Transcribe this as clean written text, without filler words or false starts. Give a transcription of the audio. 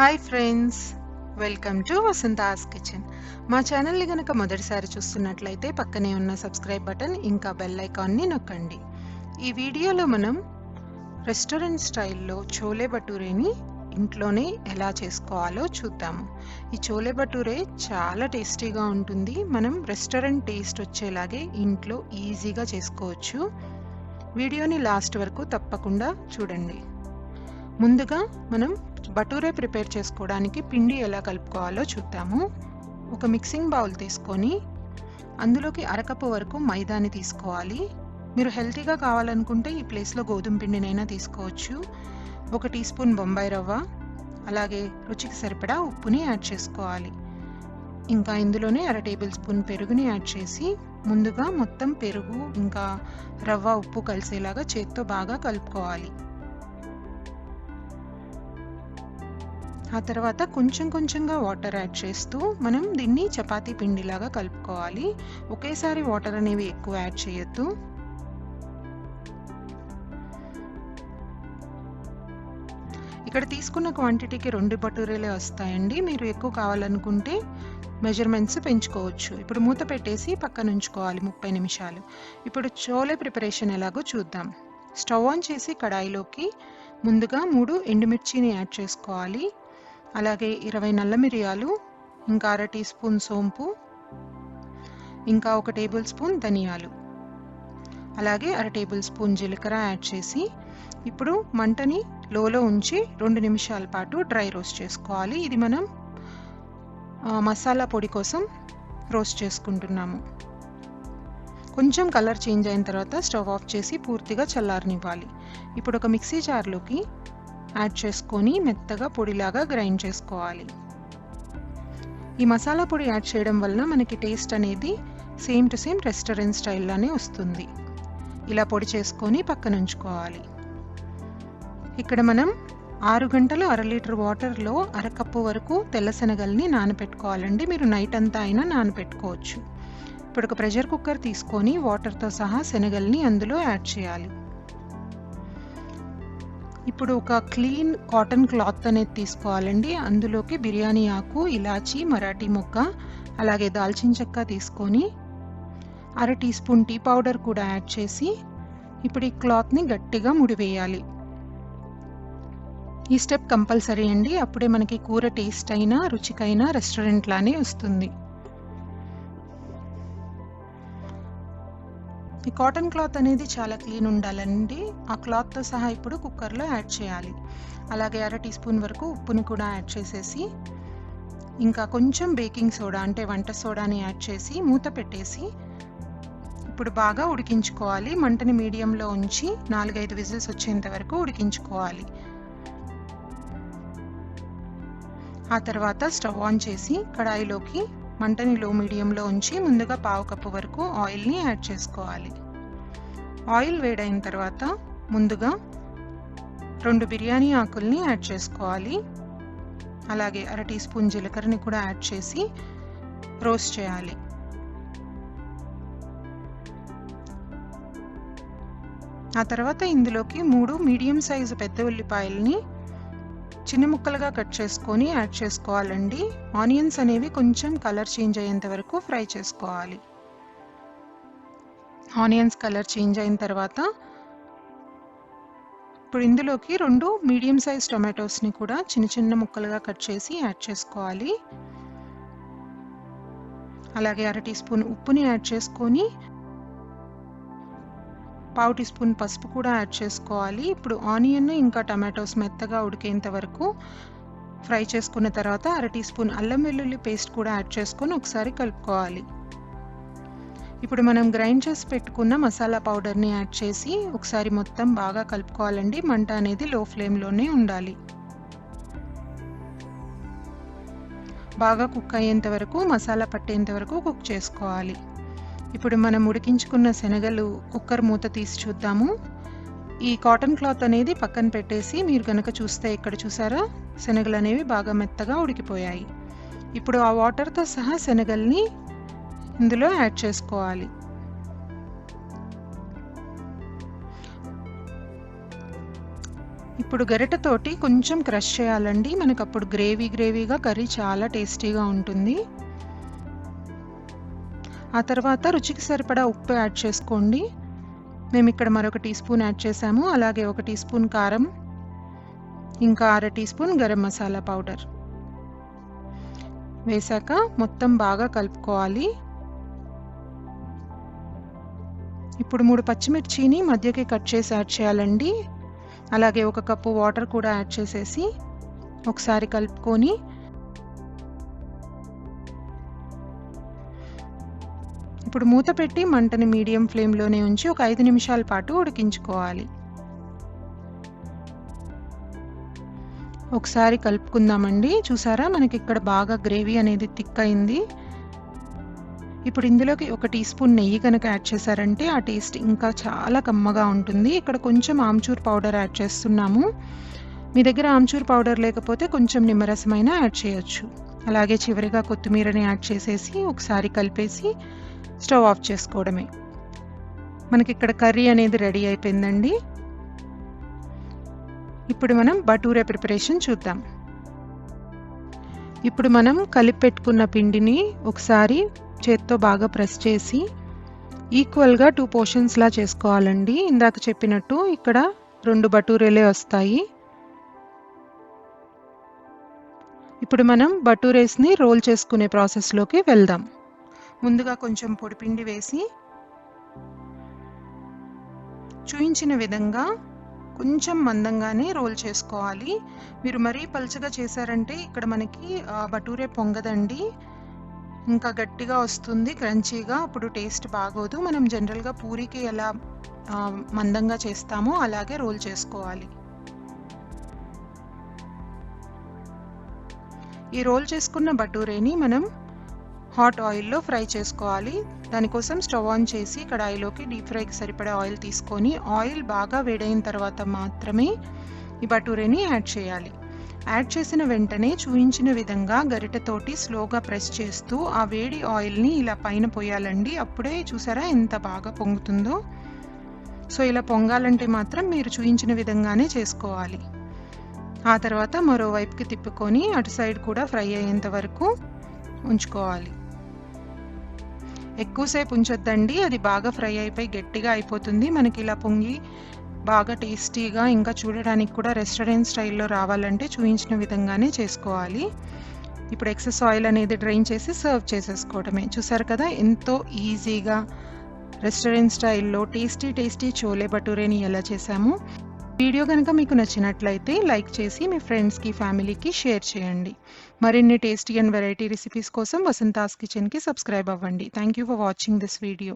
Hi friends, welcome to Vasantha's kitchen. మా ఛానల్ని కనుక మొదటిసారి చూస్తున్నట్లయితే పక్కనే ఉన్న సబ్స్క్రైబ్ బటన్ ఇంకా బెల్ ఐకాన్ని నొక్కండి. ఈ వీడియోలో మనం రెస్టారెంట్ స్టైల్లో చోలే భటూరేని ఇంట్లోనే ఎలా చేసుకోవాలో చూద్దాము. ఈ చోలే భటూరే చాలా టేస్టీగా ఉంటుంది. మనం రెస్టారెంట్ టేస్ట్ వచ్చేలాగే ఇంట్లో ఈజీగా చేసుకోవచ్చు. వీడియోని లాస్ట్ వరకు తప్పకుండా చూడండి. ముందుగా మనం భటూరే ప్రిపేర్ చేసుకోవడానికి పిండి ఎలా కలుపుకోవాలో చూద్దాము. ఒక మిక్సింగ్ బౌల్ తీసుకొని అందులోకి అరకప్పు వరకు మైదాని తీసుకోవాలి. మీరు హెల్తీగా కావాలనుకుంటే ఈ ప్లేస్లో గోధుమ పిండినైనా తీసుకోవచ్చు. 1 టీ స్పూన్ బొంబాయి రవ్వ, అలాగే రుచికి సరిపడా ఉప్పుని యాడ్ చేసుకోవాలి. ఇంకా ఇందులోనే 1/2 టేబుల్ స్పూన్ పెరుగుని యాడ్ చేసి ముందుగా మొత్తం పెరుగు ఇంకా రవ్వ ఉప్పు కలిసేలాగా చేత్తో బాగా కలుపుకోవాలి. ఆ తర్వాత కొంచెం కొంచెంగా వాటర్ యాడ్ చేస్తూ మనం దీన్ని చపాతీ పిండిలాగా కలుపుకోవాలి. ఒకేసారి వాటర్ అనేవి ఎక్కువ యాడ్ చేయొద్దు. ఇక్కడ తీసుకున్న క్వాంటిటీకి 2 భటూరేలే వస్తాయండి. మీరు ఎక్కువ కావాలనుకుంటే మెజర్మెంట్స్ పెంచుకోవచ్చు. ఇప్పుడు మూత పెట్టేసి పక్కన ఉంచుకోవాలి 30 నిమిషాలు. ఇప్పుడు చోలే ప్రిపరేషన్ ఎలాగో చూద్దాం. స్టవ్ ఆన్ చేసి కడాయిలోకి ముందుగా 3 ఎండుమిర్చిని యాడ్ చేసుకోవాలి. అలాగే 20 నల్ల మిరియాలు, ఇంకా 1/2 టీ స్పూన్ సోంపు, ఇంకా 1 టేబుల్ స్పూన్ ధనియాలు, అలాగే 1/2 టేబుల్ స్పూన్ జీలకర్ర యాడ్ చేసి ఇప్పుడు మంటని లోలో ఉంచి 2 నిమిషాల పాటు డ్రై రోస్ట్ చేసుకోవాలి. ఇది మనం మసాలా పొడి కోసం రోస్ట్ చేసుకుంటున్నాము. కొంచెం కలర్ చేంజ్ అయిన తర్వాత స్టవ్ ఆఫ్ చేసి పూర్తిగా చల్లారనివ్వాలి. ఇప్పుడు ఒక మిక్సీ జార్లోకి యాడ్ చేసుకొని మెత్తగా పొడిలాగా గ్రైండ్ చేసుకోవాలి. ఈ మసాలా పొడి యాడ్ చేయడం వలన మనకి టేస్ట్ అనేది సేమ్ టు సేమ్ రెస్టారెంట్ స్టైల్లోనే వస్తుంది. ఇలా పొడి చేసుకొని పక్కన ఉంచుకోవాలి. ఇక్కడ మనం 6 గంటలు 1/2 లీటర్ వాటర్లో 1/2 కప్పు వరకు తెల్ల శనగల్ని నానబెట్టుకోవాలండి. మీరు నైట్ అంతా అయినా నానబెట్టుకోవచ్చు. ఇప్పుడు ఒక ప్రెషర్ కుక్కర్ తీసుకొని వాటర్తో సహా శనగల్ని అందులో యాడ్ చేయాలి. ఇప్పుడు ఒక క్లీన్ కాటన్ క్లాత్ అనేది తీసుకోవాలండి. అందులోకి బిర్యానీ ఆకు, ఇలాచీ, మరాఠీ మొగ్గ, అలాగే దాల్చిన చెక్క తీసుకొని 1/2 టీ స్పూన్ టీ పౌడర్ కూడా యాడ్ చేసి ఇప్పుడు ఈ క్లాత్ని గట్టిగా ముడివేయాలి. ఈ స్టెప్ కంపల్సరీ అండి. అప్పుడే మనకి కూర టేస్ట్ అయినా రుచికైనా రెస్టారెంట్ లానే వస్తుంది. ఈ కాటన్ క్లాత్ అనేది చాలా క్లీన్ ఉండాలండి. ఆ క్లాత్తో సహా ఇప్పుడు కుక్కర్లో యాడ్ చేయాలి. అలాగే 1/2 టీ స్పూన్ వరకు ఉప్పుని కూడా యాడ్ చేసేసి ఇంకా కొంచెం బేకింగ్ సోడా అంటే వంట సోడాని యాడ్ చేసి మూత పెట్టేసి ఇప్పుడు బాగా ఉడికించుకోవాలి. మంటని మీడియంలో ఉంచి 4-5 విజిల్స్ వచ్చేంత వరకు ఉడికించుకోవాలి. ఆ తర్వాత స్టవ్ ఆన్ చేసి కడాయిలోకి మంటని లో మీడియంలో ఉంచి ముందుగా 1/2 కప్పు వరకు ఆయిల్ని యాడ్ చేసుకోవాలి. ఆయిల్ వేడైన తర్వాత ముందుగా 2 బిర్యానీ ఆకుల్ని యాడ్ చేసుకోవాలి. అలాగే 1/2 టీ స్పూన్ జీలకర్రని కూడా యాడ్ చేసి రోస్ట్ చేయాలి. ఆ తర్వాత ఇందులోకి 3 మీడియం సైజు పెద్ద ఉల్లిపాయల్ని చిన్న ముక్కలుగా కట్ చేసుకొని యాడ్ చేసుకోవాలండి. ఆనియన్స్ అనేవి కొంచెం కలర్ చేంజ్ అయ్యేంత వరకు ఫ్రై చేసుకోవాలి. ఆనియన్స్ కలర్ చేంజ్ అయిన తర్వాత ఇప్పుడు ఇందులోకి 2 మీడియం సైజ్ టొమాటోస్ని కూడా చిన్న చిన్న ముక్కలుగా కట్ చేసి యాడ్ చేసుకోవాలి. అలాగే 1/2 టీ స్పూన్ ఉప్పుని యాడ్ చేసుకొని 1/2 టీ స్పూన్ పసుపు కూడా యాడ్ చేసుకోవాలి. ఇప్పుడు ఆనియన్ ఇంకా టమాటోస్ మెత్తగా ఉడికేంత వరకు ఫ్రై చేసుకున్న తర్వాత 1/2 టీ స్పూన్ అల్లం వెల్లుల్లి పేస్ట్ కూడా యాడ్ చేసుకొని ఒకసారి కలుపుకోవాలి. ఇప్పుడు మనం గ్రైండ్ చేసి పెట్టుకున్న మసాలా పౌడర్ని యాడ్ చేసి ఒకసారి మొత్తం బాగా కలుపుకోవాలండి. మంట అనేది లో ఫ్లేమ్లోనే ఉండాలి. బాగా కుక్ అయ్యేంత వరకు మసాలా పట్టేంత వరకు కుక్ చేసుకోవాలి. ఇప్పుడు మనం ఉడికించుకున్న శనగలు కుక్కర్ మూత తీసి చూద్దాము. ఈ కాటన్ క్లాత్ అనేది పక్కన పెట్టేసి మీరు కనుక చూస్తే ఇక్కడ చూసారా, శనగలు అనేవి బాగా మెత్తగా ఉడికిపోయాయి. ఇప్పుడు ఆ వాటర్తో సహా శనగల్ని ఇందులో యాడ్ చేసుకోవాలి. ఇప్పుడు గరిటెతోటి కొంచెం క్రష్ చేయాలండి, మనకు అప్పుడు గ్రేవీగా కర్రీ చాలా టేస్టీగా ఉంటుంది. ఆ తర్వాత రుచికి సరిపడా ఉప్పు యాడ్ చేసుకోండి. మేము ఇక్కడ మరొక టీ స్పూన్ యాడ్ చేసాము. అలాగే 1 టీ స్పూన్ కారం, ఇంకా 1/2 teaspoon garam masala powder వేశాక మొత్తం బాగా కలుపుకోవాలి. ఇప్పుడు 3 పచ్చిమిర్చిని మధ్యకి కట్ చేసి యాడ్ చేయాలండి. అలాగే 1 కప్పు వాటర్ కూడా యాడ్ చేసేసి ఒకసారి కలుపుకొని ఇప్పుడు మూత పెట్టి మంటని మీడియం ఫ్లేమ్లోనే ఉంచి ఒక 5 నిమిషాల పాటు ఉడికించుకోవాలి. ఒకసారి కలుపుకుందామండి. చూసారా, మనకి ఇక్కడ బాగా గ్రేవీ అనేది థిక్ అయింది. ఇప్పుడు ఇందులోకి 1 టీ స్పూన్ నెయ్యి కనుక యాడ్ చేశారంటే ఆ టేస్ట్ ఇంకా చాలా కమ్మగా ఉంటుంది. ఇక్కడ కొంచెం ఆమ్చూర్ పౌడర్ యాడ్ చేస్తున్నాము. మీ దగ్గర ఆమ్చూర్ పౌడర్ లేకపోతే కొంచెం నిమ్మరసమైనా యాడ్ చేయొచ్చు. అలాగే చివరిగా కొత్తిమీరని యాడ్ చేసేసి ఒకసారి కలిపేసి స్టవ్ ఆఫ్ చేసుకోవడమే. మనకి ఇక్కడ కర్రీ అనేది రెడీ అయిపోయిందండి. ఇప్పుడు మనం బటూరే ప్రిపరేషన్ చూద్దాం. ఇప్పుడు మనం కలిపి పెట్టుకున్న పిండిని ఒకసారి చేత్తో బాగా ప్రెస్ చేసి ఈక్వల్గా 2 పోర్షన్స్లా చేసుకోవాలండి. ఇందాక చెప్పినట్టు ఇక్కడ 2 బటూరేలే వస్తాయి. ఇప్పుడు మనం బటూరేస్ని రోల్ చేసుకునే ప్రాసెస్లోకి వెళ్దాం. ముందుగా కొంచెం పొడిపిండి వేసి చూయించిన విధంగా కొంచెం మందంగానే రోల్ చేసుకోవాలి. మీరు మరీ పల్చగా చేశారంటే ఇక్కడ మనకి బటూరే పొంగదండి, ఇంకా గట్టిగా వస్తుంది, క్రంచీగా, అప్పుడు టేస్ట్ బాగోదు. మనం జనరల్గా పూరీకి ఎలా మందంగా చేస్తామో అలాగే రోల్ చేసుకోవాలి. ఈ రోల్ చేసుకున్న బటూరేని మనం హాట్ ఆయిల్లో ఫ్రై చేసుకోవాలి. దానికోసం స్టవ్ ఆన్ చేసి కడాయిలోకి డీప్ ఫ్రైకి సరిపడా ఆయిల్ తీసుకొని ఆయిల్ బాగా వేడైన తర్వాత మాత్రమే ఈ బటూరేని యాడ్ చేయాలి. యాడ్ చేసిన వెంటనే చూయించిన విధంగా గరిటెతోటి స్లోగా ప్రెస్ చేస్తూ ఆ వేడి ఆయిల్ని ఇలా పైన పోయాలండి. అప్పుడే చూసారా ఎంత బాగా పొంగుతుందో. సో ఇలా పొంగాలంటే మాత్రం మీరు చూయించిన విధంగానే చేసుకోవాలి. ఆ తర్వాత మరోవైపుకి తిప్పుకొని అటు సైడ్ కూడా ఫ్రై అయ్యేంత వరకు ఉంచుకోవాలి. ఎక్కువసేపు ఉంచొద్దండి, అది బాగా ఫ్రై అయిపోయి గట్టిగా అయిపోతుంది. మనకి ఇలా పొంగి బాగా టేస్టీగా ఇంకా చూడడానికి కూడా రెస్టారెంట్ స్టైల్లో రావాలంటే చూయించిన విధంగానే చేసుకోవాలి. ఇప్పుడు ఎక్సెస్ ఆయిల్ అనేది డ్రైన్ చేసి సర్వ్ చేసేసుకోవడమే. చూసారు కదా, ఎంతో ఈజీగా రెస్టారెంట్ స్టైల్లో టేస్టీ చోలే భటూరేని ఎలా చేసాము. వీడియో కనుక మీకు నచ్చినట్లయితే లైక్ చేసి మీ ఫ్రెండ్స్కి, ఫ్యామిలీకి షేర్ చేయండి. మరిన్ని టేస్టీ అండ్ వెరైటీ రెసిపీస్ కోసం వసంతాస్ కిచెన్కి సబ్స్క్రైబ్ అవ్వండి. Thank you for watching this video.